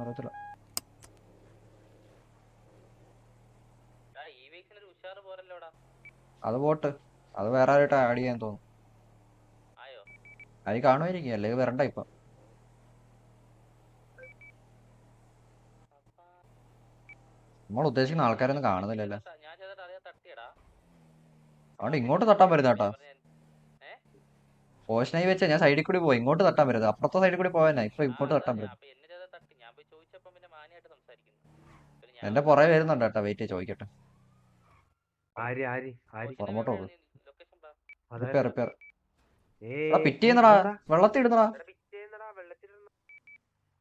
അറിയത്തില്ല. അത് പോട്ട്, അത് വേറെ ആരായിട്ട് ആഡ് ചെയ്യാൻ തോന്നുന്നു. അത് കാണുമായിരിക്കും, അല്ലെങ്കിൽ വരണ്ട ഇപ്പൊ. നമ്മൾ ഉദ്ദേശിക്കുന്ന ആൾക്കാരൊന്നും കാണുന്നില്ലല്ലോ. അതുകൊണ്ട് ഇങ്ങോട്ട് തട്ടാൻ പറ്റുന്ന കേട്ടോ. പോഷനായി വെച്ചാൽ ഞാൻ സൈഡിൽ കൂടി പോയി, ഇങ്ങോട്ട് തട്ടാൻ പറ്റുന്നത്. അപ്പുറത്തെ സൈഡിൽ കൂടി പോകാനാ, ഇപ്പൊ ഇങ്ങോട്ട് തട്ടാൻ പറ്റും. എന്റെ പുറകെ വരുന്നുണ്ട് കേട്ടോ, വെയിറ്റ് ചോദിക്കട്ടെ. പുറമോട്ട് നോക്ക്. Repair repair. പിറ്റ് ചെയ്യുന്നടാ, വെള്ളത്തിൽ ഇടുന്നടാ.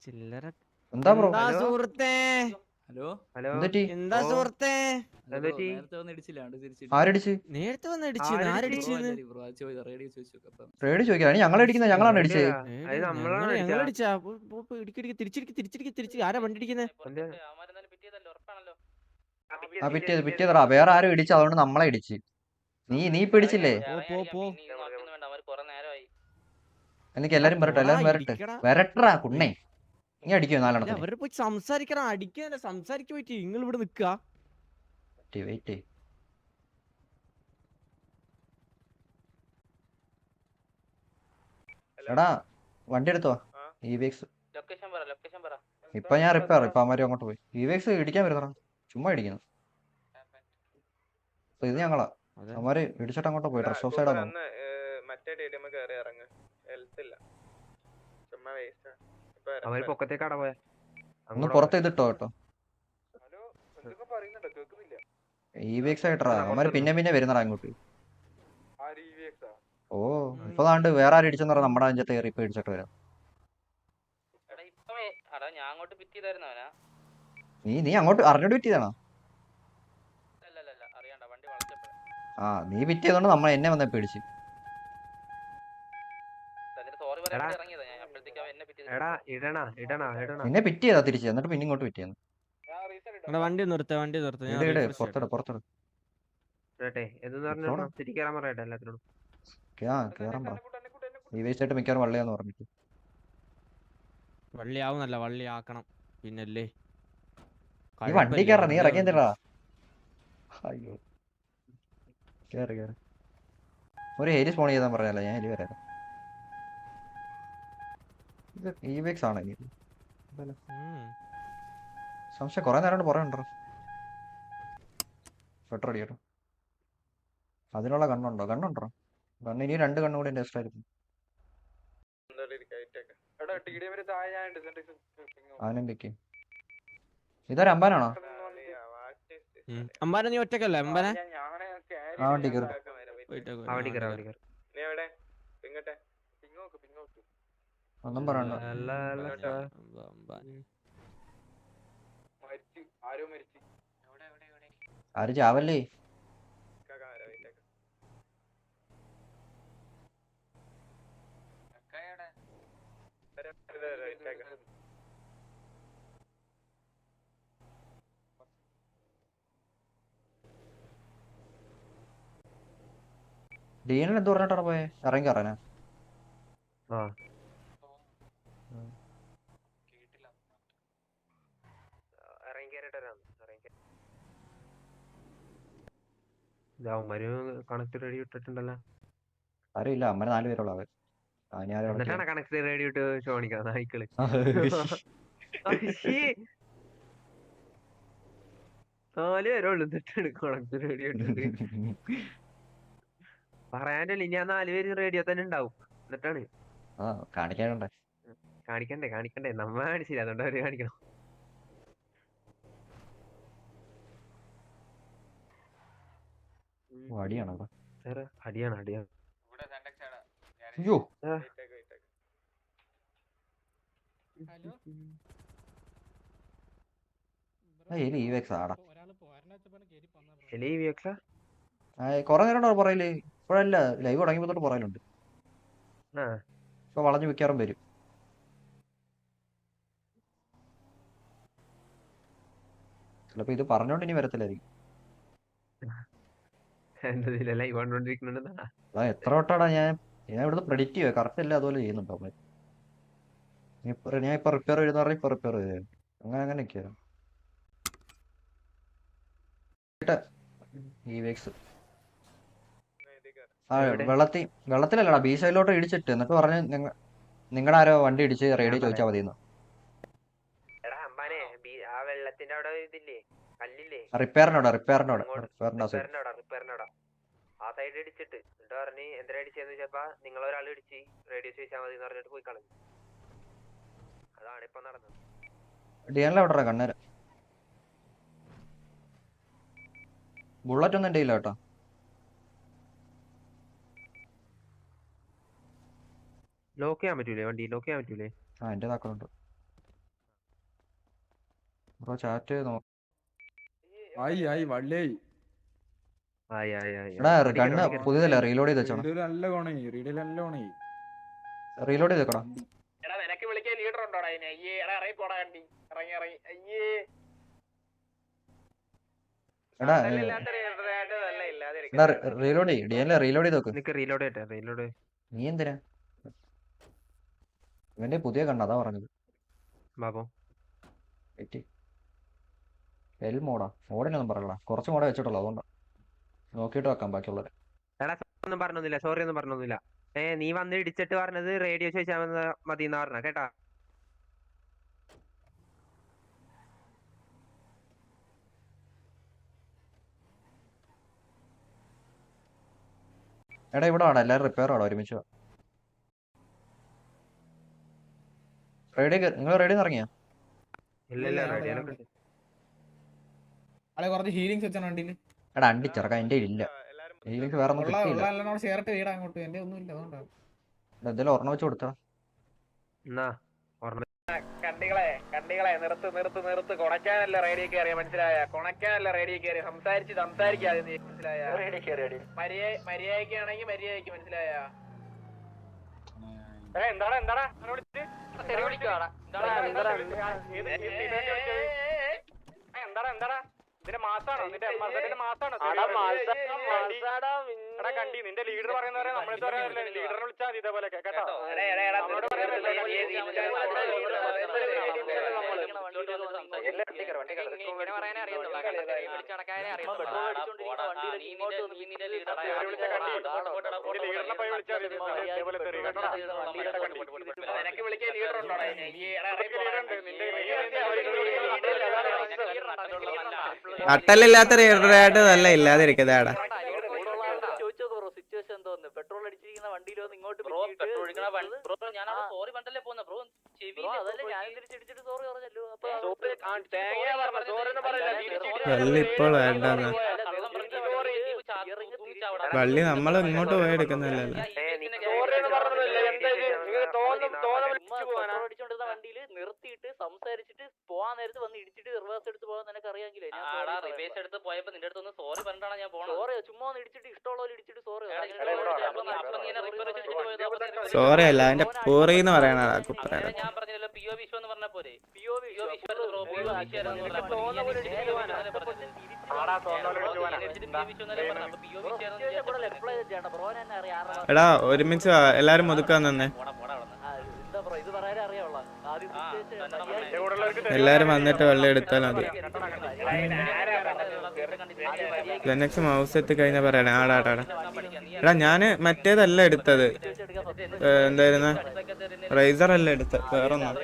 ചില്ലറ എന്താ ബ്രോ? എന്താ സുഹൃത്തേ? ഹലോ എന്തെറ്റി? എന്താ സുഹൃത്തേ? നേരത്തെ വന്ന് ഇടിച്ചില്ല, ആരടിച്ച്? നേരത്തെ വന്ന് ഇടിച്ചു. ആരടിച്ചത്? റേഡി ചോദിക്കാം. ഞങ്ങൾ അടിക്കുന്നത്, ഞങ്ങളാണ് അടിച്ചത്. ഞങ്ങളടിച്ചാ തിരിച്ചിടിക്ക്. ആരാ വണ്ടി ഇടിക്കുന്നേ? ആ പിറ്റേതടാ, വേറെ ആരും ഇടിച്ചു, അതുകൊണ്ട് നമ്മളെ ഇടിച്ച്. നീ ഇപ്പൊ ഇടിച്ചില്ലേ? എനിക്ക് എല്ലാരും വരട്ടെ, എല്ലാരും വരട്ടെ. വരട്ടാ കുണ്ണേ, നീ അടിക്കോ നാലെണ്ണത്തിന്? അവരുടെ പോയി സംസാരിക്കണം. അടിക്കാനല്ല, സംസാരിക്കാൻ പറ്റി. നിങ്ങൾ ഇവിടെ നിക്കുക. വെയിറ്റ്. എടാ വണ്ടി എടുത്തോ. EVX ഇപ്പൊ ഞാൻ റിപ്പയർ. ഇപ്പൊ അവന്മാര് അങ്ങോട്ട് പോയി. EVX ഇടിക്കാൻ വരുന്നടാ, ചുമ്മാ ഇടിക്കുന്നു. അപ്പൊ ഇത് ഞങ്ങളാ. അവന്മാര് ഇടിച്ചിട്ട് അങ്ങോട്ട് പോയി. ഡ്രസ് ഓഫ് സൈഡാ. ഒന്ന് പുറത്ത് ഇതിട്ടോ കേട്ടോ. EVX ആയിട്ടാ അവന്മാര് പിന്നെ വരുന്നടാ അങ്ങോട്ട്. ഓ ഇപ്പൊ താണ്ട് വേറെ ആരും ഇടിച്ചെന്ന് പറഞ്ഞാൽ നമ്മുടെ അഞ്ചത്തെ കയറി ഇപ്പൊ ഇടിച്ചിട്ട് വരാം. നീ അങ്ങോട്ട് അറിഞ്ഞോട്ട് വിറ്റ് ചെയ്താണോ? ആ നീ വിറ്റ് ചെയ്തോണ്ട് നമ്മൾ എന്നെ വന്ന പേടിച്ച്. നിന്നെ പിറ്റ് ചെയ്താ തിരിച്ച്, എന്നിട്ട് പിന്നെ ഇങ്ങോട്ട് പിറ്റ് ചെയ്യുന്നു. വണ്ടി നിർത്ത പുറത്തിട. കേറാൻ പറ. EVX ആയിട്ട് മിക്കവാറും വള്ളിയാന്ന് പറഞ്ഞിട്ട്. വള്ളിയാവുന്നല്ല, വള്ളി ആക്കണം പിന്നല്ലേ. നീ വണ്ടി കയറാ, നീ ഇറങ്ങി എന്തിടാ? അയ്യോ കേറി. ഒരു ഹെലി സ്പോൺ ചെയ്താൻ പറഞ്ഞല്ലോ, ഞാൻ ഹെലി വരാം. ഇത് EVX ആണോ? സംശയം കുറെ നേരം കൊണ്ട് പറയണ്ടോ. പെട്രോൾ അടിക്കട്ടോ. അതിനുള്ള കണ്ണുണ്ടോ? കണ്ണ് ഇനി 2 കണ്ണും കൂടി എക്സ്ട്രാ ആയിരിക്കും. ആനന്ദിക്ക് ഇതൊരു അമ്പാനാണോ? അമ്പാന നീ ഒറ്റക്കല്ലേ? അമ്പാന ആ വണ്ടി കയറി. ഒന്നും പറയണ്ട. ആര് ചാവല്ലേ? ഡീനൽ എന്ത് പറഞ്ഞിട്ടാണ് പോയെ? ഇറങ്ങി കയറാനാ? Connect ready ഇട്ടിട്ടുണ്ടല്ലോ. അറിയില്ല, അമ്മ 4 പേരുള്ള അവൻ. കണക്ട് റെഡി ഇട്ട് ചോണിക്കാം നായ്ക്കള്. നാല് പേരുള്ളു കണക്ട് റേഡിയോ ഇട്ടിട്ട്. പറയാനില്ല, ഇനി ആ 4 പേര് റേഡിയോ തന്നെ ഉണ്ടാവും. എന്നിട്ടാണ് കാണിക്കണ്ടേ നമ്മ കാണിച്ചില്ല, അതുകൊണ്ട് അവര് കാണിക്കണം. അടിയാണോ? അടിയാണ്. അയ്യോ EVX ആടാ. കൊറേ നേരം പറയല്. ഇപ്പോഴല്ല, ലൈവ് തുടങ്ങിയപ്പോ തൊട്ട് പറയലുണ്ട്. ഇപ്പൊ വളഞ്ഞു മിക്കാറും വരും. ചിലപ്പോ ഇത് പറഞ്ഞോണ്ട് ഇനി വരത്തില്ലായിരിക്കും. എത്ര വട്ടാടാ ഞാൻ ഇവിടുന്ന് പ്രെഡിക്റ്റ് ചെയ്യുക. കറക്റ്റ് അല്ല, അതുപോലെ ചെയ്യുന്നുണ്ടോ? ഞാൻ ഇപ്പൊ റിപ്പയർ ചെയ്തെന്ന് പറഞ്ഞാൽ ഇപ്പൊ റിപ്പയർ ചെയ്തേ. അങ്ങനെ നിൽക്കുവായിരുന്നു ഈ വേക്സ് ആ വെള്ളത്തിലല്ലടാ ബീച്ച് സൈഡിലോട്ട് ഇടിച്ചിട്ട് എന്നിട്ട് പറഞ്ഞ് നിങ്ങളുടെ ആരോ വണ്ടി ഇടിച്ച് റേഡിയോ ചോദിച്ചാൽ മതി എടാ അമ്പാനെ ആ വെള്ളത്തിന്റെ അവിടെ ഇതില്ലേ കല്ലില്ലേ റിപ്പയറിനോടാ ആ സൈഡ് ഇടിച്ചിട്ട് എന്നിട്ട് പറഞ്ഞ് എന്തിനാ ഇടിച്ചെന്ന് വെച്ചപ്പാ നിങ്ങളൊരാൾ ഇടിച്ച് റേഡിയോ ചോദിച്ചാൽ മതി എന്ന് പറഞ്ഞിട്ട് പോയി കളഞ്ഞു. അതാണ് ഇപ്പൊ നടന്നത്. ഡിയാനിലെ അവിടെ കണ്ണേര ബുള്ളറ്റ് ഒന്നും എൻ്റെ ഇല്ല കേട്ടോ. ലോക്ക് ചെയ്യാൻ പറ്റൂലേ വണ്ടി? ലോക്ക് ചെയ്യാൻ പറ്റൂലേ? ആ എൻ്റെ താക്കോലുണ്ട് ബ്രോ. ചാറ്റ് എടാ ഗണ്ണ് പുതിയതല്ലേ റീലോഡ് ചെയ്ത് വെച്ചോണം. റീലോഡ് ചെയ്ത് വെക്കടാ. എടാ റീലോഡ് ചെയ്യ്. ഡിയാനിലെ റീലോഡ് ചെയ്ത് വെക്ക്. റീലോഡ് നീ എന്തിനാ? ഇവന്റെ പുതിയ കണ്ണ അതാ പറഞ്ഞത്. ബാബോ എൽ മോഡാ. മോഡിനൊന്നും പറയടാ, കുറച്ച് മോഡേ വെച്ചിട്ടുള്ളൂ, അതുകൊണ്ടാ. നോക്കിയിട്ട് വെക്കാം ബാക്കിയുള്ളത്. എടാ ഒന്നും പറഞ്ഞൊന്നുമില്ല, സോറി ഒന്നും പറഞ്ഞൊന്നുമില്ല. നീ വന്ന് ഇടിച്ചിട്ട് പറഞ്ഞത് റേഡിയോ ചോദിച്ചാൽ മതി എന്ന് പറഞ്ഞ കേട്ടാ. എടാ ഇവിടെ ആടാ, എല്ലാവരും റിപ്പയർ ആടാ, ഒരുമിച്ച് റെഡി. നിങ്ങൾ റെഡി ഇറങ്ങിയാ? കുറച്ച് ഹീലിങ്സ് വെച്ചാണ് വണ്ടിയിൽ. എടാ അണ്ടിച്ചിറക്കാം, എന്റെ ഇല്ല ഹീലിങ്സ്. വേറെ ഒന്നും കിട്ടിയില്ല. എന്തായാലും ഒരെണ്ണം വെച്ച് കൊടുത്താ. കണ്ടികളെ നിർത്ത് കൊണക്കാനല്ല റേഡിയോ കയറിയ മനസ്സിലായ? കൊണക്കാനല്ല റേഡിയോ കയറിയ. സംസാരിക്കാതെ മനസ്സിലായ? മര്യാദക്കാണെങ്കിൽ മര്യാദക്ക് മനസ്സിലായ? എന്താടാ നിന്റെ മാസാണോ? നിന്റെ മാസാണോ? കണ്ടി നിന്റെ ലീഡർ പറയുന്നവരെ നമ്മളെന്താ ലീഡറിനെ വിളിച്ചാൽ മതി ഇതേപോലെ കേട്ടോ. നിനക്ക് വിളിക്കാൻ ലീഡർ ഉണ്ടോ? അട്ടലില്ലാത്ത റേഡറായിട്ട് നല്ല ഇല്ലാതിരിക്കുന്നതാടാ. പെട്രോൾ അടിച്ചിരിക്കുന്ന വണ്ടിയിലോ ഇങ്ങോട്ട് സോറി പണ്ടല്ലേ പോന്ന ബ്രോ. വള്ളി ഇപ്പോൾ വേണ്ടെന്ന്. വള്ളി നമ്മൾ ഇങ്ങോട്ട് പോയി എടുക്കുന്നല്ലോ. അടിച്ചോണ്ടിരുന്ന വണ്ടിയിൽ നിർത്തിയിട്ട് സംസാരിച്ചിട്ട് പോവാൻ നേരത്ത് വന്ന് ഇടിച്ചിട്ട് റിവേഴ്സ് എടുത്ത് പോകാൻ നിനക്ക് അറിയാമെങ്കിലേ. റിവേഴ്സ് എടുത്ത് പോയപ്പോ നിന്റെ അടുത്ത് ഒന്ന് സോറി പറഞ്ഞിട്ടാണ് ഞാൻ പോണത്. സോറി ചുമ്മാ ഒന്ന് ഇടിച്ചിട്ട് ഇഷ്ടമുള്ള ഇടിച്ചിട്ട് സോറി. സോറി അല്ല, അതിന്റെ പോറിന്ന് പറയണ. ഞാൻ പറഞ്ഞല്ലോ PO വിശ്വം എന്ന് പറഞ്ഞ പോലെ. PO വിശ്വം എടാ ഒരുമിച്ച് എല്ലാരും ഒതുക്കാൻ തന്നെ. എല്ലാരും വന്നിട്ട് വെള്ളം എടുത്താൽ മതി. ലെനക്സ് മൗസ് എത്തി കഴിഞ്ഞാ പറയണേ. ആടാടാ എടാ ഞാന് മറ്റേതല്ല എടുത്തത്. എന്തായിരുന്നു? റൈസർ അല്ല എടുത്തത്, വേറൊന്നും.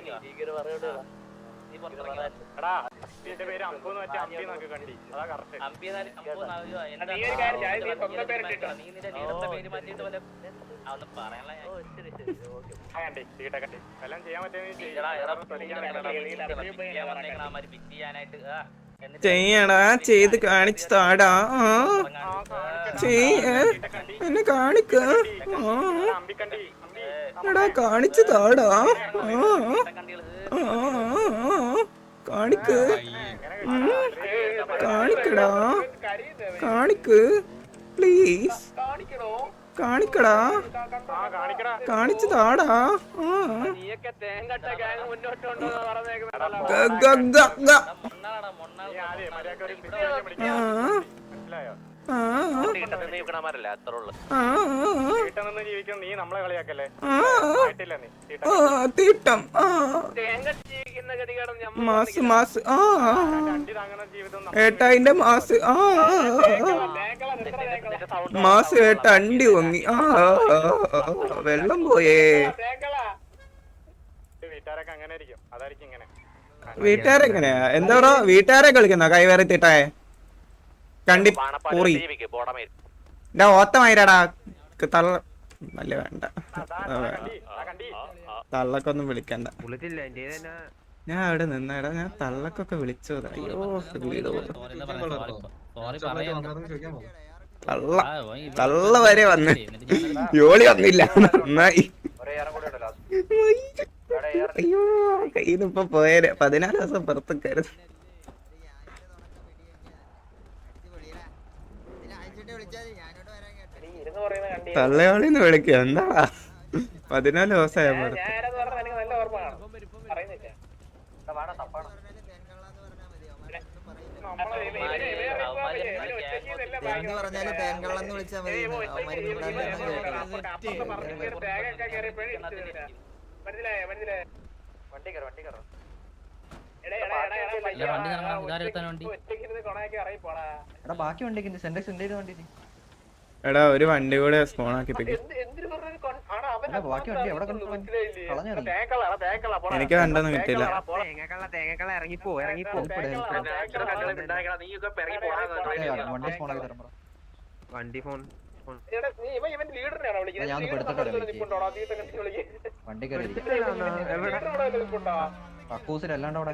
ചെയ്യടാ, ചെയ്ത് കാണിച്ചു താടാ. എന്നെ കാണിക്ക. എടാ കാണിച്ചു താടാ. കാണിക്ക്, കാണിക്കടാ, കാണിക്ക് പ്ലീസ്. കാണിക്കടാ, കാണിച്ചു താടാ. തീട്ടം മാസ് മാസ് ഏട്ടായിന്റെ മാസ് മാസ് ഏട്ട അണ്ടി പൊങ്ങി വെള്ളം പോയേ. വീട്ടുകാരെങ്ങനെയാ എന്താ വീട്ടുകാരെ കളിക്കുന്ന കൈവേറി തീട്ടായെ കണ്ടി പൂറി ഓത്തമായിരാടാ തള്ള വല്ല വേണ്ട തള്ളക്കൊന്നും വിളിക്കണ്ട. ഞാൻ അവിടെ നിന്നടാ ഞാൻ തള്ളക്കൊക്കെ വിളിച്ചു. അയ്യോ തള്ള തള്ള വരെ വന്ന് ജോലി വന്നില്ല നന്നായി. അയ്യോ കയ്യിന്നിപ്പൊ പോയേരെ 14 ദിവസം പുറത്തേക്കായിരുന്നു. തള്ളയോളിന്ന് വിളിക്കുക എന്താ 14 ദിവസമായ പുറത്ത്. ബാക്കി വണ്ടിക്ക് സെൻഡെക്സ് ഉണ്ടായിരുന്നു വണ്ടി. എടാ ഒരു വണ്ടി കൂടെ സ്പോൺ ആക്കി ബാക്കി വണ്ടി എവിടെ കളഞ്ഞു. എനിക്ക് കണ്ടൊന്നും കിട്ടിയില്ല. വണ്ടി ഫോൺ ഞാൻ വണ്ടി കയറി കക്കൂസിൽ അല്ലാണ്ട് അവിടെ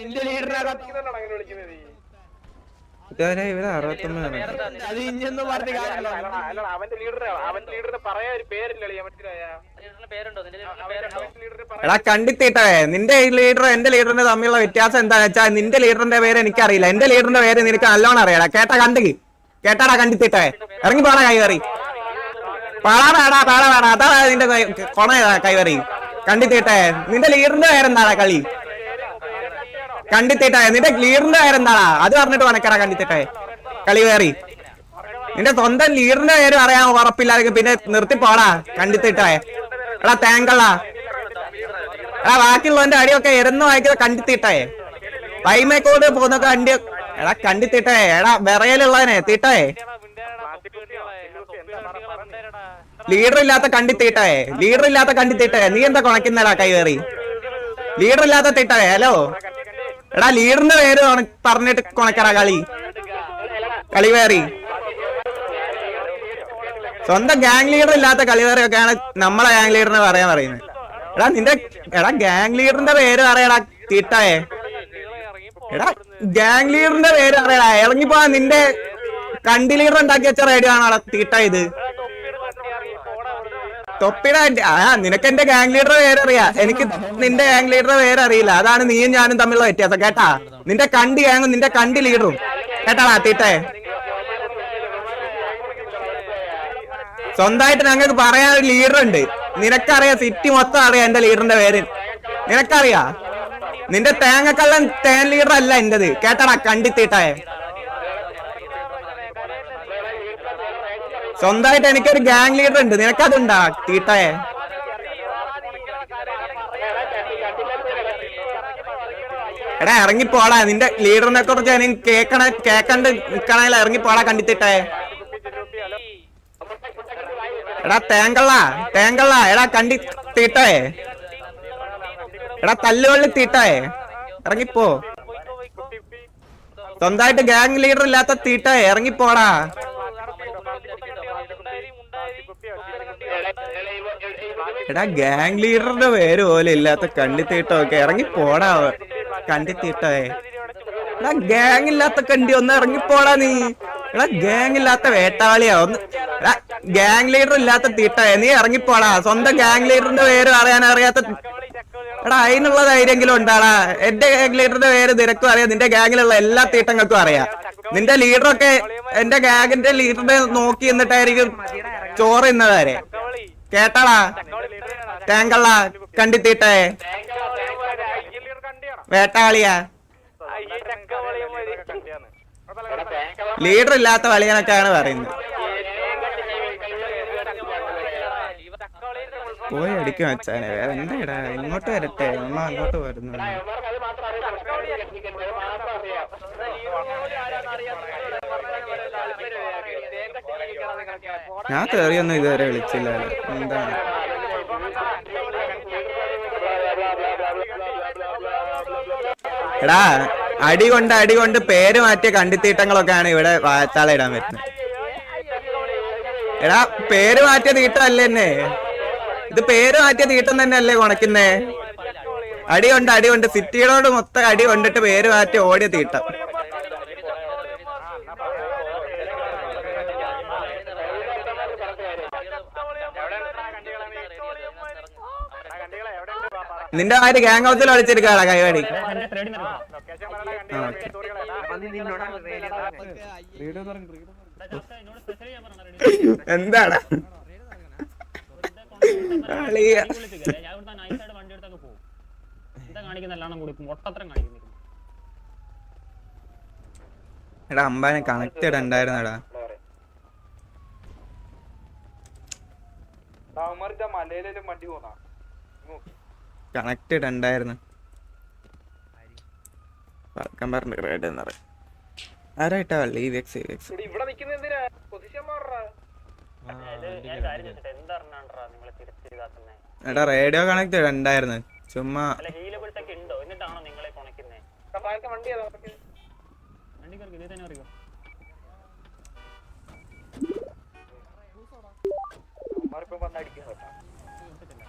ഇതുവരെ ഇവിടെ 69 എടാ കണ്ടിത്തീട്ടേ. നിന്റെ ലീഡർ എന്റെ ലീഡറിന്റെ തമ്മിലുള്ള വ്യത്യാസം എന്താണെന്ന് വെച്ചാൽ നിന്റെ ലീഡറിന്റെ പേര് എനിക്കറിയില്ല, എന്റെ ലീഡറിന്റെ പേര് നിനക്ക് നല്ലോണം അറിയാടാ. കേട്ടാടാ കണ്ടിത്തീട്ടേ. ഇറങ്ങി പോടാ കൈവറി പാടാടാ പാടാടാ. അതാ നിന്റെ കൊണ കൈവറി കണ്ടിത്തീട്ടേ. നിന്റെ ലീഡറിന്റെ പേരെന്താടാ കളി കണ്ടിത്തീട്ടേ. നിന്റെ ലീഡറിന്റെ പേരെന്താടാ അത് പറഞ്ഞിട്ട് വനക്കടാ കണ്ടിത്തീട്ടേ കളി കയറി. നിന്റെ സ്വന്തം ലീഡറിന്റെ പേര് പറയാൻ ഉറപ്പില്ലാതെ പിന്നെ നിർത്തിപ്പോടാ കണ്ടിത്തീട്ടേ. എടാ തേങ്കളാ എടാ ബാക്കിയുള്ളവന്റെ അടിയൊക്കെ എരന്ന് വായിക്കുന്ന കണ്ടിത്തീട്ടേ. വൈമേക്കോട് പോകുന്നൊക്കെ അണ്ടി എടാ കണ്ടിത്തീട്ടേ. എടാ വിറയലുള്ളവനെ തീട്ടേ. ലീഡർ ഇല്ലാത്ത കണ്ടിത്തീട്ടേ. ലീഡർ ഇല്ലാത്ത കണ്ടിത്തീട്ടേ. നീ എന്താ കുണക്കുന്നടാ കൈവേറി ലീഡർ ഇല്ലാത്ത തീട്ടേ. ഹലോ എടാ ലീഡറിന്റെ പേര് പറഞ്ഞിട്ട് കുണക്കടാ കളിവേറി. സ്വന്തം ഗാങ് ലീഡർ ഇല്ലാത്ത കളിവേറിയൊക്കെയാണ് നമ്മളെ ഗാങ് ലീഡറിനെ പറയാൻ പറയുന്നത്. എടാ ഗാങ് ലീഡറിന്റെ പേര് പറയടാ തീട്ടേ. എടാ ഗാങ് ലീഡറിന്റെ പേര് പറയടാ. ഇറങ്ങിപ്പോ നിന്റെ കണ്ടി ലീഡർ ഉണ്ടാക്കി വെച്ച റേഡിയോ ആണോ തീട്ട ഇത്? തൊപ്പിയുടെ നിനക്ക് എന്റെ ഗാങ് ലീഡറുടെ പേരറിയാ, എനിക്ക് നിന്റെ ഗാങ് ലീഡറുടെ പേരറിയില്ല. അതാണ് നീയും ഞാനും തമ്മിലുള്ള വ്യത്യാസം കേട്ടാ. നിന്റെ കണ്ടി ഗാങ്ങും നിന്റെ കണ്ടി ലീഡറും കേട്ടാടാ തീട്ടേ. സ്വന്തമായിട്ട് ഞങ്ങൾക്ക് പറയാൻ ഒരു ലീഡർ ഉണ്ട്. നിനക്കറിയാം, സിറ്റി മൊത്തം അറിയാം എന്റെ ലീഡറിന്റെ പേര് നിനക്കറിയാ. നിന്റെ തേങ്ങക്കള്ളൻ തേൻ ലീഡർ അല്ല എന്റേത് കേട്ടാടാ കണ്ടിത്തീട്ടേ. സ്വന്തമായിട്ട് എനിക്കൊരു ഗാങ് ലീഡർ ഉണ്ട്, നിനക്കതുണ്ടാ തീട്ടേ. എടാ ഇറങ്ങിപ്പോടാ. നിന്റെ ലീഡറിനെ കുറിച്ച് എനിക്ക് കേക്കണ്ട് നിക്കണേല. ഇറങ്ങിപ്പോടാ കണ്ടിത്തീട്ടേ. എടാ തേങ്കള്ള എടാ കണ്ടി തീട്ടേ. എടാ തല്ലുകൊള്ളി തീട്ടേ. ഇറങ്ങിപ്പോ. സ്വന്തമായിട്ട് ഗാങ് ലീഡർ ഇല്ലാത്ത തീട്ടേ. ഇറങ്ങിപ്പോടാ. എടാ ഗാങ് ലീഡറിന്റെ പേര് പോലും ഇല്ലാത്ത കണ്ടിത്തീട്ടൊക്കെ ഇറങ്ങിപ്പോടാ കണ്ടിത്തീട്ടേ. എടാ ഗാങ് ഇല്ലാത്ത കണ്ടി ഒന്ന് ഇറങ്ങിപ്പോടാ നീ. എടാ ഗാങ് ഇല്ലാത്ത വേട്ടാളിയാ ഒന്ന്. എടാ ഗാങ് ലീഡർ ഇല്ലാത്ത തീട്ടേ നീ ഇറങ്ങിപ്പോടാ. സ്വന്തം ഗാങ് ലീഡറിന്റെ പേര് അറിയാൻ അറിയാത്ത എടാ അതിനുള്ള ധൈര്യമെങ്കിലും ഉണ്ടാടാ. എന്റെ ഗാങ് ലീഡറിന്റെ പേര് നിനക്കും അറിയാം, നിന്റെ ഗാങ്ങിലുള്ള എല്ലാ തീട്ടങ്ങൾക്കും അറിയാം. നിന്റെ ലീഡറൊക്കെ എന്റെ ഗാങ്ങിന്റെ ലീഡറിനെ നോക്കി എന്നിട്ടായിരിക്കും ചോറ് ഇന്നവരെ കേട്ടാടാ. തേങ്കള്ള കണ്ടിത്തീട്ടേ. വേട്ടാളിയാ ലീഡർ ഇല്ലാത്ത വളിയെന്നൊക്കെയാണ് പറയുന്നത്. പോയി അടിക്കും വെച്ചാനെ. വേറെ എന്താ ഇങ്ങോട്ട് വരട്ടെ, നമ്മ അങ്ങോട്ട് വരുന്നു. ഞാൻ കേറിയൊന്നും ഇതുവരെ വിളിച്ചില്ല. എന്താണ് എടാ അടി കൊണ്ട് പേര് മാറ്റിയ കണ്ടിത്തീട്ടങ്ങളൊക്കെയാണ് ഇവിടെ വാഴത്താള ഇടാൻ പറ്റുന്നത്. എടാ പേര് മാറ്റിയ തീട്ടമല്ലേ തന്നെ ഇത്, പേര് മാറ്റിയ തീട്ടം തന്നെ അല്ലേ കൊണക്കുന്നേ? അടി കൊണ്ട് സിറ്റികളോട് മൊത്തം അടി കൊണ്ടിട്ട് പേര് മാറ്റി ഓടിയ തീട്ടം. നിന്റെ ആര് ഗ്യാങ് ഹൗസിൽ കളിച്ചെടുക്കാടാ കൈവാടി? എന്താണ് എടാ അമ്പാനെ കണക്റ്റഡ് ഉണ്ടായിരുന്നടാ. കണക്റ്റഡ് ഉണ്ടായിരുന്നു. പറക്കാൻ പറഞ്ഞു റേഡ് എന്ന് പറയും. ആരായിട്ടാ വള്ളി എടാ റേഡിയോ കണക്റ്റഡ് ഉണ്ടായിരുന്നു ചുമ്മാ.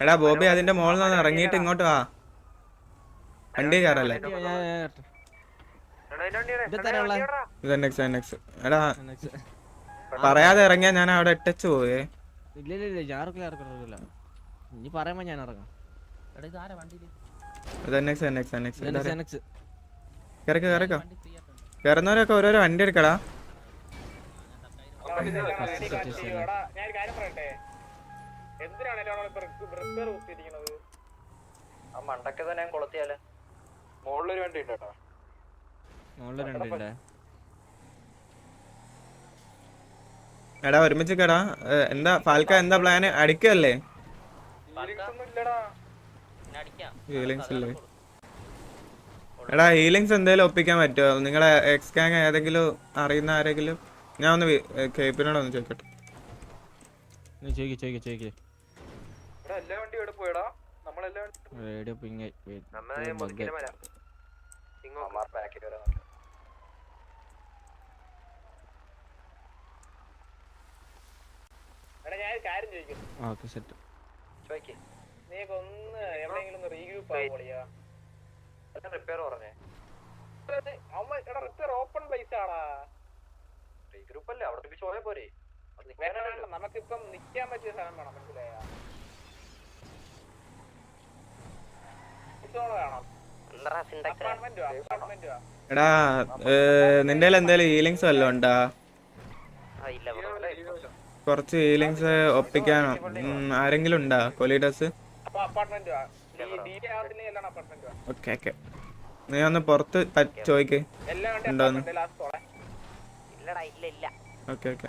എടാ ബോബി അതിന്റെ മോളിൽ നിന്ന് ഇറങ്ങിയിട്ട് ഇങ്ങോട്ട് വാ. വണ്ടി കയറല്ലേ? എടാ പറയാതെ ഇറങ്ങിയാ ഞാൻ അവിടെ ഇട്ടച്ചു പോയേ. ഇല്ല ഇനി പറയുമ്പോ ഞാൻ ഇറങ്ങാം. കയറുന്നവരൊക്കെ ഓരോരോ വണ്ടി എടുക്കടാ. മണ്ടൊക്കെ തന്നെ കൊളത്തിയാലേ മുകളിലൊരു വണ്ടി ഉണ്ട് കേട്ടോ. എടാ ഒരുമിച്ച് കേടാ. എന്താ ഫാൽക്ക എന്താ പ്ലാന്? അടിക്കല്ലേ? ഹീലിങ്സ് ഇല്ലേ? എടാ ഹീലിങ്സ് എന്തേലും ഒപ്പിക്കാൻ പറ്റുമോ? നിങ്ങളെ എക്സ് ഗാങ് ഏതെങ്കിലും അറിയുന്ന ആരെങ്കിലും? ഞാൻ ഒന്ന് കേപ്പിനോടൊന്ന് ചോദിക്കട്ടെ. നമുക്കിപ്പം നിക്കാൻ പറ്റിയ സ്ഥലം വേണം, മനസ്സിലായോ? എടാ നിന്റെ എന്തേലും ഹീലിങ്സ് വല്ലതും ഉണ്ടാ? കുറച്ച് ഹീലിങ്സ് ഒപ്പിക്കാനോ ആരെങ്കിലും ഉണ്ടാ? കൊലീഡേഴ്സ്? ഓക്കെ ഓക്കെ, നീ ഒന്ന് പുറത്ത് ചോദിക്ക് ഉണ്ടോന്ന്. ഓക്കെ ഓക്കെ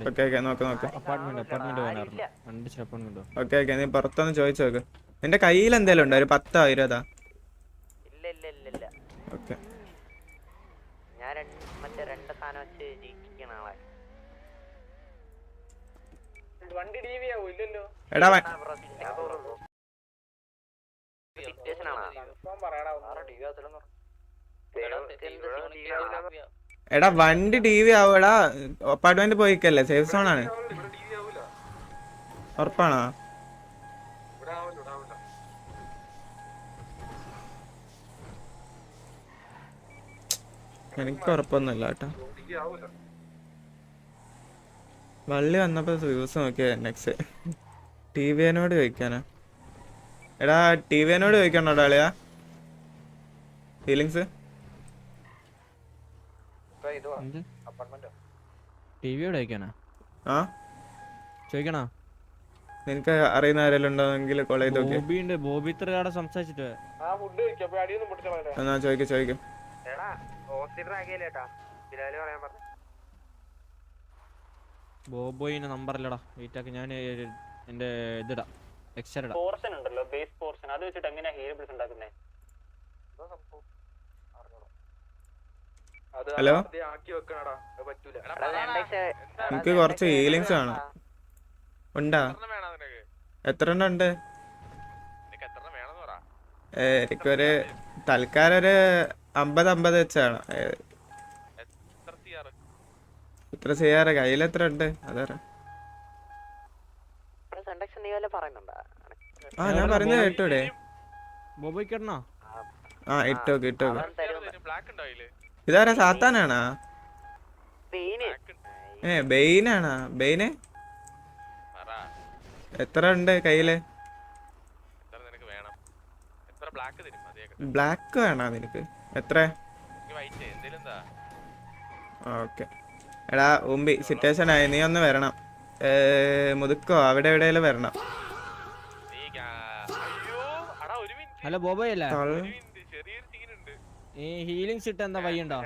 ഓക്കെ ഓക്കെ നോക്ക് നോക്ക്. ഓക്കെ ഓക്കെ, നീ പുറത്തൊന്ന് ചോദിച്ചു നോക്ക്. നിന്റെ കയ്യിൽ എന്തേലും ഉണ്ടോ? ഒരു 10 20? ഓക്കെ. എടാ എടാ വണ്ടി TV ആവൂടാ. അപ്പാർട്ട്മെന്റ് പോയിക്കല്ലേ, സേഫ് സോൺ ആണ്. ഉറപ്പാണോ? എനിക്ക് ഉറപ്പൊന്നുമില്ല കേട്ടോ. വള്ളി വന്നപ്പോ വ്യൂസ് നോക്കിയ നെക്സ്റ്റ് TVനോട് ചോദിക്കാനാ. എടാ TVനോട് ചോദിക്കണോടാ അളിയാ ഫീലിങ്സ്? ആ ചോദിക്കണോ? നിനക്ക് അറിയുന്ന ആരെങ്കിലും ഉണ്ടോന്നെങ്കിൽ കോൾ ചെയ്ത് നോക്കി. ബോബി ഇത്ര സംസാരിച്ചിട്ട് എന്നാ ചോദിക്കും എടാ ഹോസ്പിറ്റൽ ആക്കിയല്ലേട്ടാ ബിലാല് പറയാൻ പറഞ്ഞു. ബോബോയിന് നമ്പർ ഇല്ലടാ. വെയിറ്റ് ആക്കി ഞാൻ എന്റെ ഇതിടാ എക്സ്ട്രാ ഇടാം. പോർഷൻ ഉണ്ടല്ലോ, ബേസ് പോർഷൻ, അത് വെച്ചിട്ട് എങ്ങനെയാ ഹീലിംഗ് ഉണ്ടാക്കുന്നത്? ഹലോ, എനിക്ക് കുറച്ച് ഹീലിങ്സ് ആണ്. ഉണ്ടാ? എത്ര എണ്ണം ഉണ്ട്? എനിക്കൊരു തൽക്കാലം ഒരു 50 വെച്ചാണ്. എത്ര ചെയ്യാറ്? കയ്യിൽ എത്ര ഉണ്ട് അതറിയാം. ആ ഞാൻ പറയുന്നത് കേട്ടൂടെ? ബോബോയ്ക്ക് ഇടണോ? ആ ഇട്ടോക്ക്. ഇതാരാ? സാത്താനാണാ? ബെയിനാണാ? ബെയിന് എത്ര ഉണ്ട് കയ്യില്? ബ്ലാക്ക് വേണോ നിനക്ക്? എത്ര? ഓക്കെ. എടാ ഉമ്പി സിറ്റുവേഷൻ ആയി, നീ ഒന്ന് വരണം. മുതുക്കോ അവിടെ എവിടെയെങ്കിലും വരണം. ഹലോ ബോബോയ് അല്ലേ? ഈ ഹീലിംഗ്സ് ഇട്ട് എന്താ വയ്യുണ്ടോ?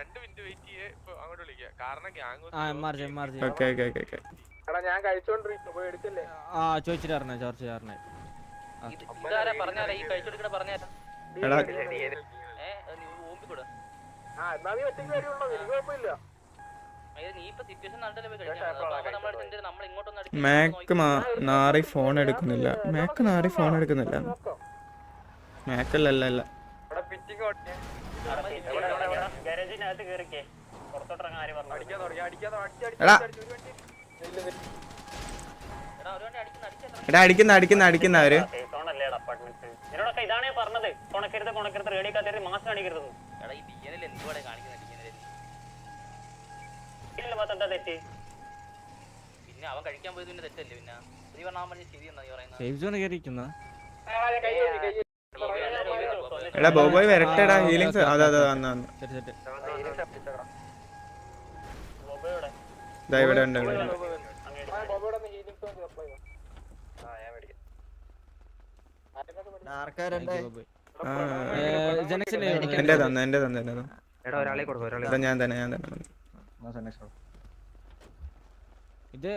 ഓക്കെ. ആ ചോദിച്ചിട്ട് പറഞ്ഞേ. ഇതാരാ പറഞ്ഞാലേ ഈ കഴിച്ചെടുക്കണ പറഞ്ഞാരാ? എടാ മാക്ക് നാറി ഫോൺ എടുക്കുന്നില്ല. മാക്കല്ല. എടാ അടിക്കുന്ന അവര്. ഇതാണ് പറഞ്ഞത്, കൊണക്കരുത് റേഡിയോ മാസം കാണിക്കരുത്. തെറ്റ് പിന്നെ അവൻ കഴിക്കാൻ പോയത് പിന്നെ തെറ്റല്ലേ? പിന്നെ നീ പറഞ്ഞാൽ പറഞ്ഞ ശരി എന്നാ നീ പറയുന്നത്. സേഫ് സോൺ കയറിയിരിക്കുന്ന എടാ ബോബോയ് വരട്ടെടാ. ഹീലിങ്സ് അതെ വന്നു. ഇവിടെ ഉണ്ട്. എന്റെ തന്നെ ഞാൻ തന്നെ ഇത്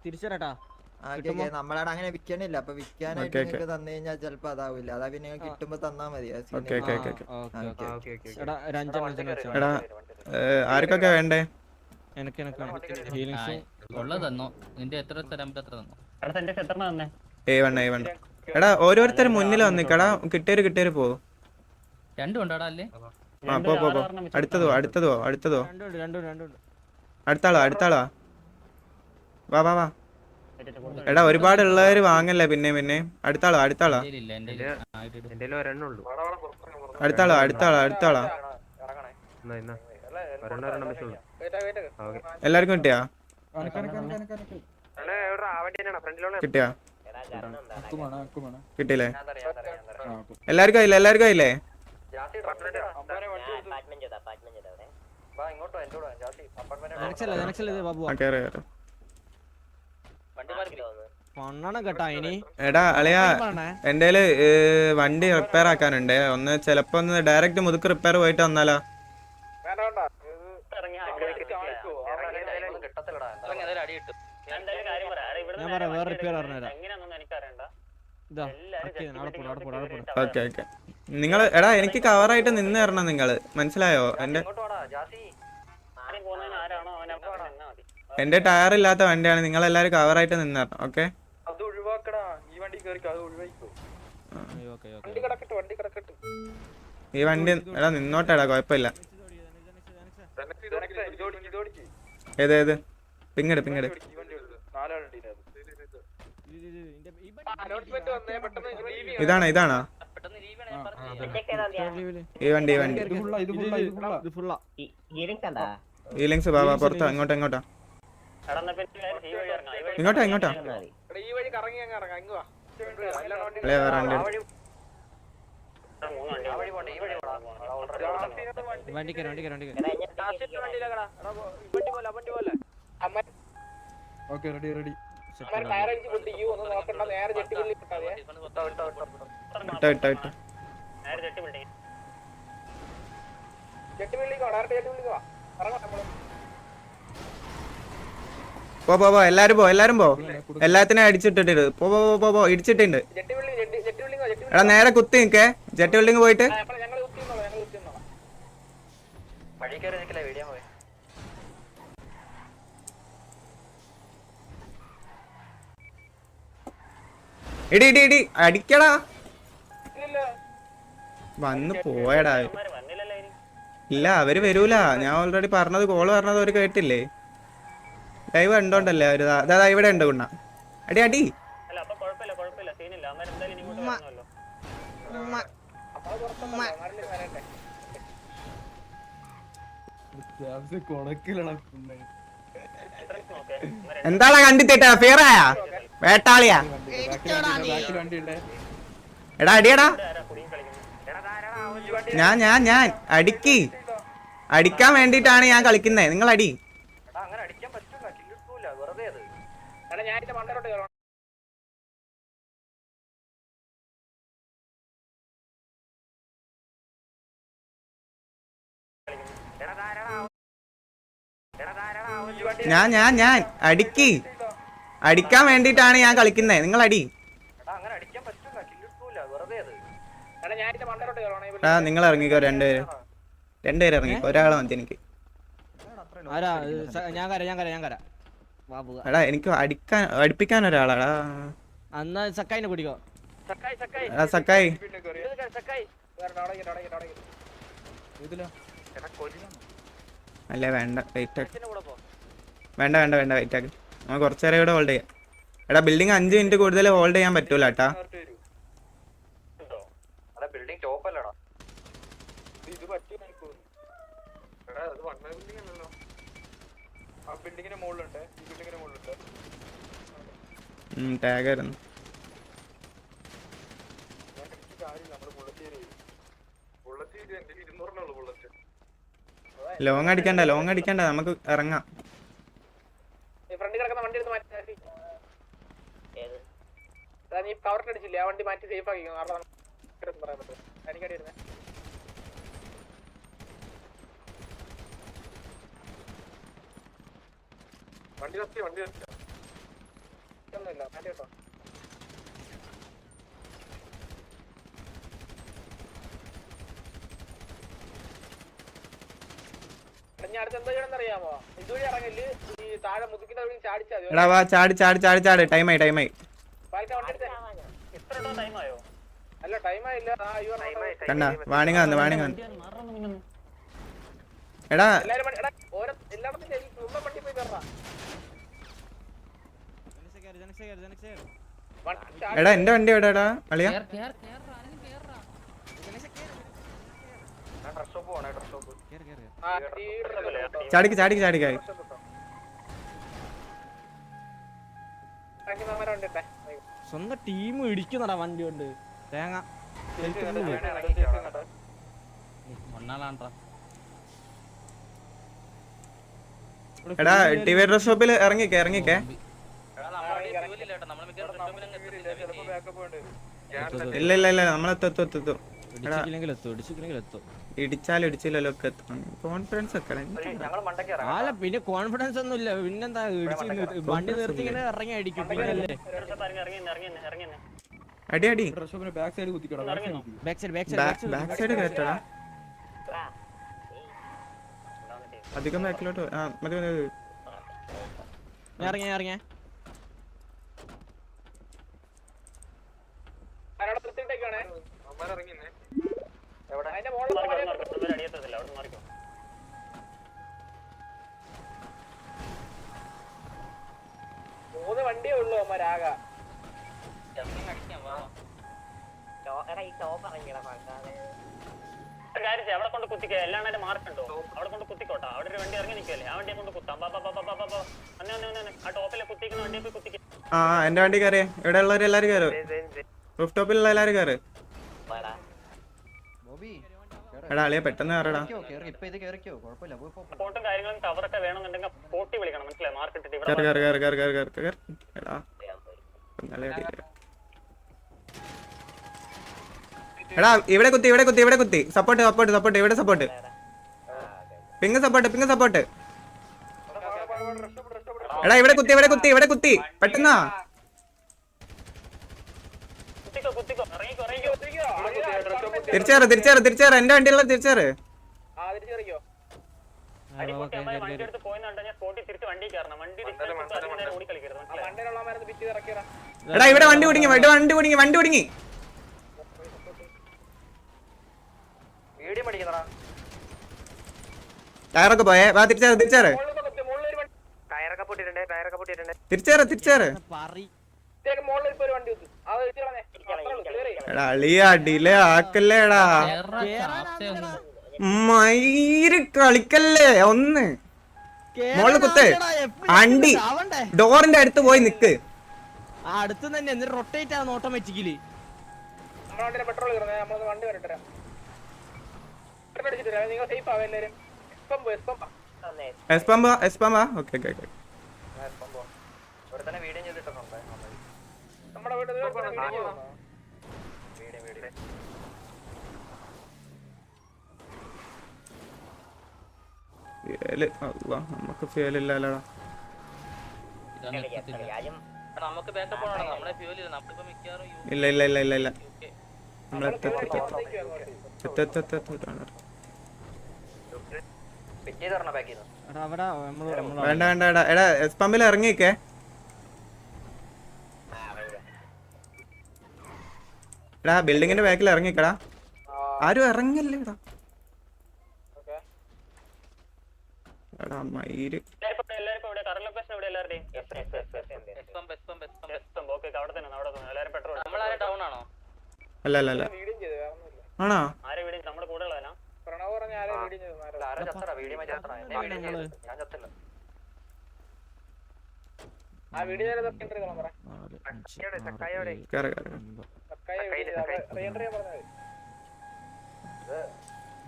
തിരിച്ചരാട്ടാ. നമ്മളവിടെ അങ്ങനെ വിൽക്കണില്ല. അപ്പൊ വിൽക്കാനായിട്ട് തന്നു കഴിഞ്ഞാൽ ചിലപ്പോ അതാവില്ല. അതാ പിന്നെ കിട്ടുമ്പോ തന്നാ മതി. എടാ ആർക്കൊക്കെ വേണ്ടേ? A1 എടാ ഓരോരുത്തരും മുന്നിൽ വന്നിക്കടാ. കിട്ടിയൊരു പോ. ആ പോ. അടുത്തതോ അടുത്താളാ. വാ. എടാ ഒരുപാടുള്ളവര് വാങ്ങല്ലേ. പിന്നെ അടുത്താളാ. എല്ലാവർക്കും കിട്ടിയാ? കിട്ടിയില്ലേ? എല്ലാവർക്കും ആയില്ലേ? എടാ അളിയാ എന്റെ വണ്ടി റിപ്പയർ ആക്കാനുണ്ട്. ഒന്ന് ചെലപ്പോ ഡയറക്റ്റ് മുതുക്ക് റിപ്പയർ പോയിട്ട് വന്നാലോ? ഓക്കെ. നിങ്ങള് എടാ എനിക്ക് കവറായിട്ട് നിന്ന് തരണം. നിങ്ങള് മനസ്സിലായോ? എന്റെ ടയർ ഇല്ലാത്ത വണ്ടിയാണ്. നിങ്ങളെല്ലാരും കവറായിട്ട് നിന്ന് തരണം. ഓക്കെ. ഈ വണ്ടി എടാ നിന്നോട്ടെടാ, കുഴപ്പമില്ല. ഏത് പിങ്ങട് ഇതാണോ? ഈ വണ്ടി ഹീലിങ്സ് ബാബാ പുറത്താ. ഇങ്ങോട്ടാ ഇങ്ങോട്ടാ പോ എല്ലാരും പോ എല്ലാത്തിനും അടിച്ചിട്ടിട്ട് പോ ഇടിച്ചിട്ടുണ്ട്. എടാ നേരെ കുത്തി നിക്കേ ജെറ്റ് ബിൽഡിംഗ് പോയിട്ട്. ഇടി അടിക്കടാ. വന്ന് പോയടാ. ഇല്ല അവര് വരൂല. ഞാൻ ഓൾറെഡി പറഞ്ഞത് കോള് പറഞ്ഞത് അവര് കേട്ടില്ലേ. ലൈവ് കണ്ടോണ്ടല്ലേ അവര്. അതാ ഇവിടെ ഉണ്ട് കുണ്ണ. അടി അടി. എന്താടാ കണ്ടിട്ടേട്ടാ ഫിയറായ വേട്ടാളിയാ. എടാ അടിയടാ. ഞാൻ അടിക്കാൻ വേണ്ടിട്ടാണ് ഞാൻ കളിക്കുന്നേ. നിങ്ങൾ അടി. ഞാൻ അടിക്കാൻ വേണ്ടിട്ടാണ് ഞാൻ കളിക്കുന്നേ. നിങ്ങൾ അടി. നിങ്ങൾ ഇറങ്ങിക്കോ. രണ്ടുപേര് ഇറങ്ങിക്കോ. ഒരാളെ മതി എനിക്ക്. എടാ എനിക്ക് അടുപ്പിക്കാൻ ഒരാളാടാ. സക്കായിനെ കുടിക്കോ. സക്കായി അല്ലേ വേണ്ട വെയിറ്റ് ആക്ക്. വേണ്ട വെയിറ്റ് ആക്ക്. നമുക്ക് കുറച്ചേരം ഇവിടെ ഹോൾഡ് ചെയ്യാം. എടാ ബിൽഡിംഗ് 5 മിനിറ്റ് കൂടുതൽ ഹോൾഡ് ചെയ്യാൻ പറ്റൂല കേട്ടാ. ടാഗ് ആയിരുന്നു. ലോങ് അടിക്കണ്ട നമുക്ക് ഇറങ്ങാം. കവറിനടിച്ചില്ലേ ആ വണ്ടി മാറ്റി സേഫ് ആക്കി പറയാൻ പറ്റും. എനിക്കടി വണ്ടി ഒന്നുമില്ല മാറ്റി കേട്ടോ. ഞാൻ അടുത്ത് എന്താ ചെയ്യണമെന്നറിയാമോ? ഇതുവഴി ഇറങ്ങില്ല ഈ താഴെ മുതുക്കിന്റെ ചാടി. ടൈമായി അല്ല ടൈമായില്ല. കണ്ട വാണിങ് വന്നു. എടാ എല്ലായിടത്തും വണ്ടി പോയി കയറാ. എടാ എന്റെ വണ്ടി എവിടെടാ അളിയാ? ചാടിക്കായി. സ്വന്തം ടീം ഇടിക്കുന്നടാ വണ്ടി കൊണ്ട്. തേങ്ങ എടാ ടിവി ഡ്രസ് ഷോപ്പിൽ ഇറങ്ങിക്കേ. ഇല്ല നമ്മളെത്തും. ഇടിച്ചില്ലല്ലോ ഒക്കെ എത്തും. കോൺഫിഡൻസ് ഒക്കെ അല്ല പിന്നെ കോൺഫിഡൻസ് ഒന്നും ഇല്ല. പിന്നെന്താ വണ്ടി നിർത്തി ഇങ്ങനെ ഇറങ്ങി അടിക്കും. പിന്നല്ലേ അടി ബാക്ക് സൈഡ് കയറ്റടാ. അധികം ബാക്കിലോട്ട് മതി. ഇറങ്ങിയ മൂന്ന് വണ്ടിയേ ഉള്ളൂ അമ്മരാക. അവിടെ കൊണ്ട് കുത്തിക്കോ. എല്ലാം മാർക്കുണ്ടോ അവിടെ കൊണ്ട് കുത്തിക്കോട്ടെ. അവിടെ ഒരു വണ്ടി ഇറങ്ങി നിൽക്കല്ലേ. ആ വണ്ടിയെ കൊണ്ട് കുത്താം. ആ ടോപ്പിലെ കുത്തിക്കുന്ന വണ്ടിയെ പോയി കുത്തിക്കും. എന്റെ വണ്ടി കയറിയ ഇവിടെ ഉള്ളവര് എല്ലാരും കയറും. റൂഫ് ടോപ്പിലുള്ള എല്ലാരും കയറ്. എടാ അളിയ പെട്ടെന്ന് കയറടാ. ഫോട്ടും കാര്യങ്ങളും കവറൊക്കെ വേണമെന്നുണ്ടെങ്കിൽ ഫോട്ടി വിളിക്കണം. മനസ്സിലായി? മാർക്ക് എടാ ഇവിടെ കുത്തി സപ്പോർട്ട് ഇവിടെ സപ്പോർട്ട് പിങ് സപ്പോർട്ട് എടാ ഇവിടെ കുത്തി പെട്ടെന്നാ തിരിച്ചേറ് എന്റെ വണ്ടിയുള്ള തിരിച്ചേറ് എടാ ഇവിടെ വണ്ടി കുടുങ്ങി ടയറൊക്കെ പോയേ വാ തിരിച്ചേറ് തിരിച്ചേറ് എടാ അളിയാ ഡിലേ ആക്കല്ലേടാ മയിര് കളിക്കല്ലേ ഒന്ന് മോള് കുത്തേ അണ്ടി ഡോറിന്റെ അടുത്ത് പോയി നിക്ക് അടുത്ത് തന്നെ എന്നിട്ട് റൊട്ടേറ്റ് ആവുന്ന ഓട്ടോമാറ്റിക്കലി എസ്പമ്പാ ഓക്കെ നമുക്ക് ഫിയലില്ലല്ലോടാ നമുക്ക് ബാക്കപ്പ് ആണോ നമ്മളെ ഫ്യൂൽ ഇല്ല നമുക്കിപ്പോ മിക്കവാറും ഇല്ല വേണ്ട എടാ എസ് പമ്പിൽ ഇറങ്ങിക്കേ എടാ ബിൽഡിങ്ങിന്റെ ബാക്കിൽ ഇറങ്ങിക്കടാ ആരും ഇറങ്ങല്ലേടാ എടാ മയിര് അല്ല ആണോ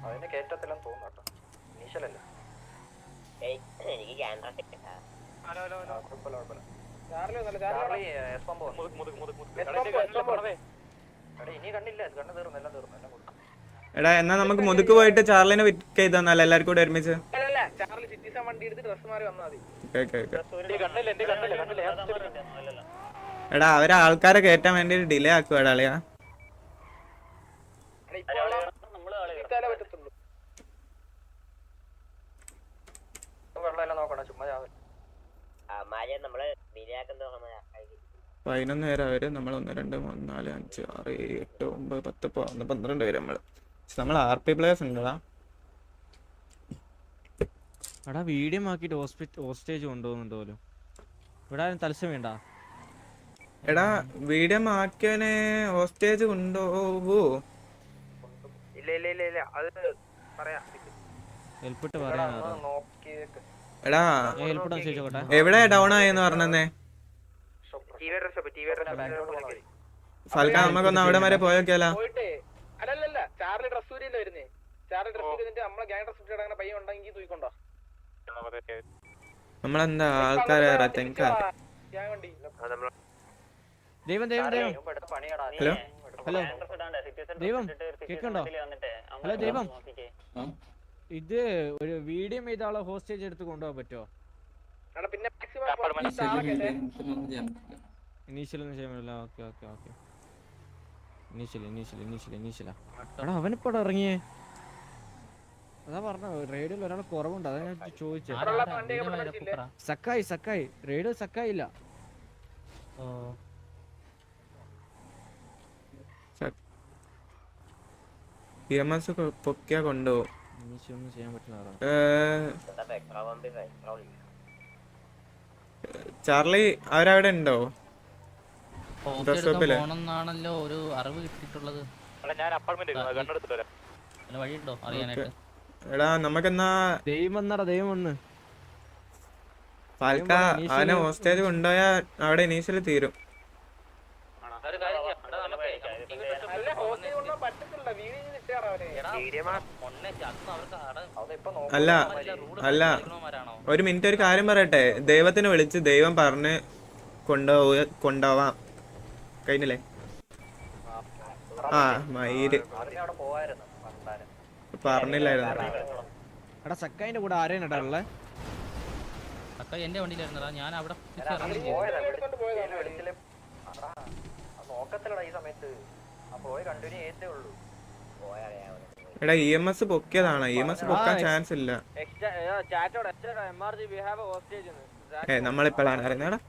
അതിന് കേറ്റത്തില്ലെന്ന് തോന്നുന്നു നീശലല്ല എടാ എന്നാ നമുക്ക് മുതുക്ക് പോയിട്ട് ചാർലിനെ പിക്ക് ചെയ്തന്നല്ല എല്ലാവർക്കും കൂടെ ഒരുമിച്ച് എടാ അവരെ ആൾക്കാരെ കേറ്റാൻ വേണ്ടി ഡിലേ ആക്കുവാടാ അളിയാ നോക്കണം ചുമ്മാ 11 പേര് അവര് നമ്മൾ 1 2 3 4 5 6 7 8 9 10 11 12 പേര് നമ്മൾ RP പ്ലേയേഴ്സ് ഉണ്ടടാ എടാ വീഡിയോ ആക്കിട്ട് ഹോസ്റ്റേജ് കൊണ്ടുപോകുന്നുണ്ടല്ലോ ഇവിടെ ആരും തലസം വേണ്ട എടാ വീഡിയോ ആക്കിയവനെ ഹോസ്റ്റേജ് കൊണ്ടുപോകൂ ഇല്ല അത് പറയാം ഹെൽപ്പിട്ട് പറയാൻ എടാ എവിടെ ഡൗൺ ആയെന്ന് പറഞ്ഞേ ഫൽക്ക നമുക്കൊന്ന് അവിടെ വരെ പോയോക്കിയാലോ നമ്മളെന്താ ആൾക്കാരെ ദൈവം ഹലോ ഹലോ ദൈവം കേൾക്കണ്ടോ ഹലോ ദൈവം ഇത് ഒരു വീഡിയോ ചെയ്ത ആളെ ഹോസ്റ്റേജ് എടുത്ത് കൊണ്ടുപോകാൻ പറ്റുമോ ഇനീഷ്യൽ ഒന്നും ചെയ്യാൻ പറ്റില്ല ഓക്കെ ഇനീഷ്യലാ എടാ അവനിപ്പോ ഇറങ്ങിയേ അതാ പറഞ്ഞ റേഡിയോയിൽ ഒരാൾ കുറവുണ്ട് അതാ ഞാൻ ചോദിച്ചത് സക്കായി റേഡിയോ സക്കായില്ല പൊക്കിയാ കൊണ്ടുപോകും ഒന്നും ചെയ്യാൻ പറ്റില്ല ചാർലി അവരവിടെ ഉണ്ടോ പോണെന്നാണല്ലോ ഒരു അറിവ് കിട്ടിയിട്ടുള്ളത് വഴിയുണ്ടോ അറിയാനായിട്ട് എടാ നമുക്കെന്നാ ദൈവം വന്ന് ഫാൽക്ക അവനെ ഹോസ്റ്റേജ് കൊണ്ടുപോയാ അവിടെ ഇനീഷ്യലി തീരും അല്ല ഒരു മിനിറ്റ് ഒരു കാര്യം പറയട്ടെ ദൈവത്തിനെ വിളിച്ച് ദൈവം പറഞ്ഞ് കൊണ്ടുപോവാം കഴിഞ്ഞില്ലേ ആ മയില് പറഞ്ഞില്ലായിരുന്നു. എടാ സക്കായിന്റെ കൂടെ ആരെയാ ഉള്ളേ? എന്റെ വണ്ടിയിലായിരുന്നടാ, ഞാൻ അവിടെ എടാ EMS പൊക്കിയതാണ്, EMS പൊക്കാൻ ചാൻസ് ഇല്ല. നമ്മളിപ്പോഴാണ് അറിയുന്നേടാ.